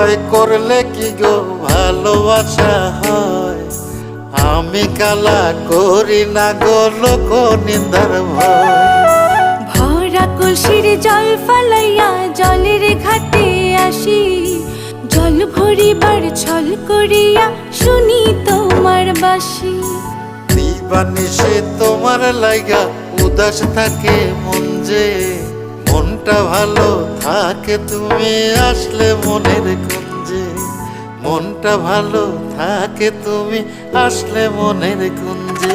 ভয় করলে কি গো ভালোবাসা হয়? আমি কালা করি না গো লোক নিন্দার ভয়। ভরা কলসির জল ফালাইয়া জলের ঘাটে আসি, জল ভরিবার ছল করিয়া শুনি তোমার বাঁশি। দিবানিশি তোমার লাইগা উদাস থাকে মন যে, মনটা ভালো থাকে তুমি আসলে মনের কুঞ্জে। মনটা ভালো থাকে তুমি আসলে মনের কুঞ্জে।